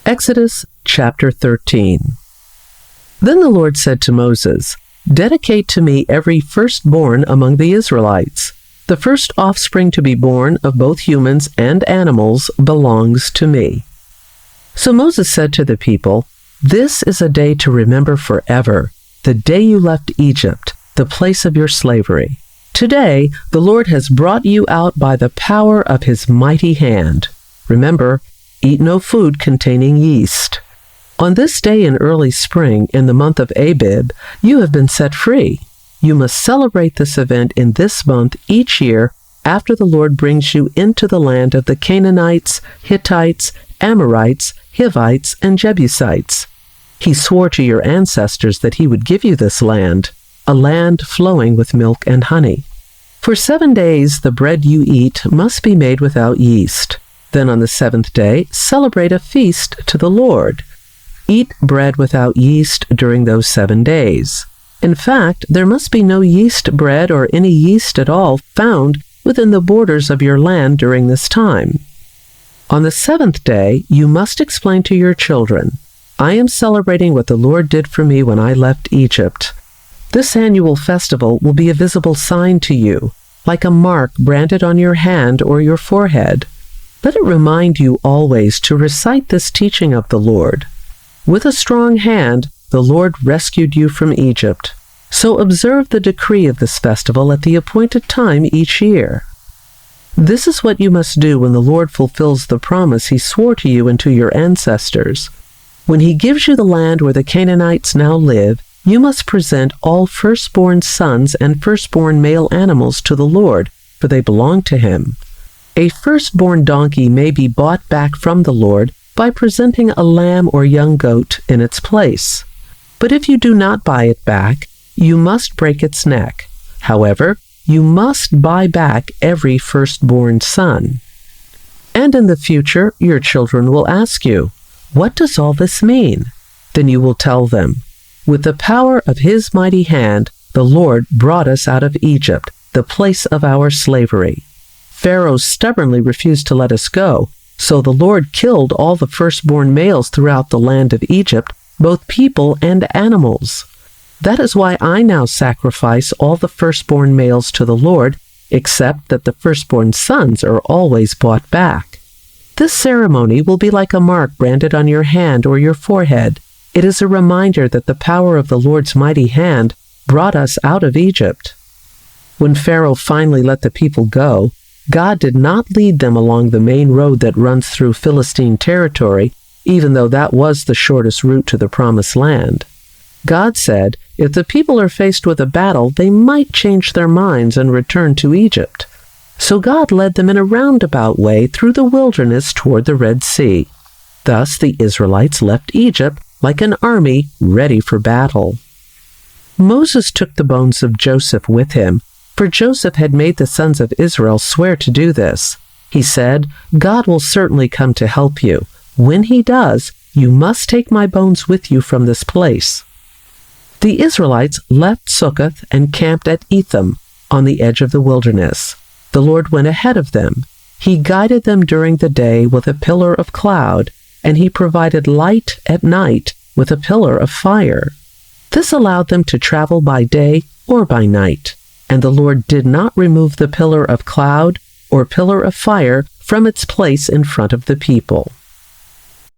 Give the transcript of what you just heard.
Exodus chapter 13. Then the Lord said to Moses, "Dedicate to me every firstborn among the Israelites. The first offspring to be born of both humans and animals belongs to me." So Moses said to the people, "This is a day to remember forever, the day you left Egypt, the place of your slavery. Today the Lord has brought you out by the power of his mighty hand. Remember, eat no food containing yeast. On this day in early spring, in the month of Abib, you have been set free. You must celebrate this event in this month each year after the Lord brings you into the land of the Canaanites, Hittites, Amorites, Hivites, and Jebusites. He swore to your ancestors that he would give you this land, a land flowing with milk and honey. For 7 days the bread you eat must be made without yeast. Then on the 7th day, celebrate a feast to the Lord. Eat bread without yeast during those 7 days. In fact, there must be no yeast bread or any yeast at all found within the borders of your land during this time. On the 7th day, you must explain to your children, "I am celebrating what the Lord did for me when I left Egypt." This annual festival will be a visible sign to you, like a mark branded on your hand or your forehead. Let it remind you always to recite this teaching of the Lord. With a strong hand, the Lord rescued you from Egypt. So observe the decree of this festival at the appointed time each year. This is what you must do when the Lord fulfills the promise he swore to you and to your ancestors. When he gives you the land where the Canaanites now live, you must present all firstborn sons and firstborn male animals to the Lord, for they belong to him. A firstborn donkey may be bought back from the Lord by presenting a lamb or young goat in its place. But if you do not buy it back, you must break its neck. However, you must buy back every firstborn son. And in the future, your children will ask you, "What does all this mean?" Then you will tell them, "With the power of his mighty hand, the Lord brought us out of Egypt, the place of our slavery. Pharaoh stubbornly refused to let us go, so the Lord killed all the firstborn males throughout the land of Egypt, both people and animals. That is why I now sacrifice all the firstborn males to the Lord, except that the firstborn sons are always bought back. This ceremony will be like a mark branded on your hand or your forehead. It is a reminder that the power of the Lord's mighty hand brought us out of Egypt." When Pharaoh finally let the people go, God did not lead them along the main road that runs through Philistine territory, even though that was the shortest route to the Promised Land. God said, if the people are faced with a battle, they might change their minds and return to Egypt. So God led them in a roundabout way through the wilderness toward the Red Sea. Thus the Israelites left Egypt like an army ready for battle. Moses took the bones of Joseph with him, for Joseph had made the sons of Israel swear to do this. He said, "God will certainly come to help you. When he does, you must take my bones with you from this place." The Israelites left Succoth and camped at Etham, on the edge of the wilderness. The Lord went ahead of them. He guided them during the day with a pillar of cloud, and he provided light at night with a pillar of fire. This allowed them to travel by day or by night. And the Lord did not remove the pillar of cloud or pillar of fire from its place in front of the people.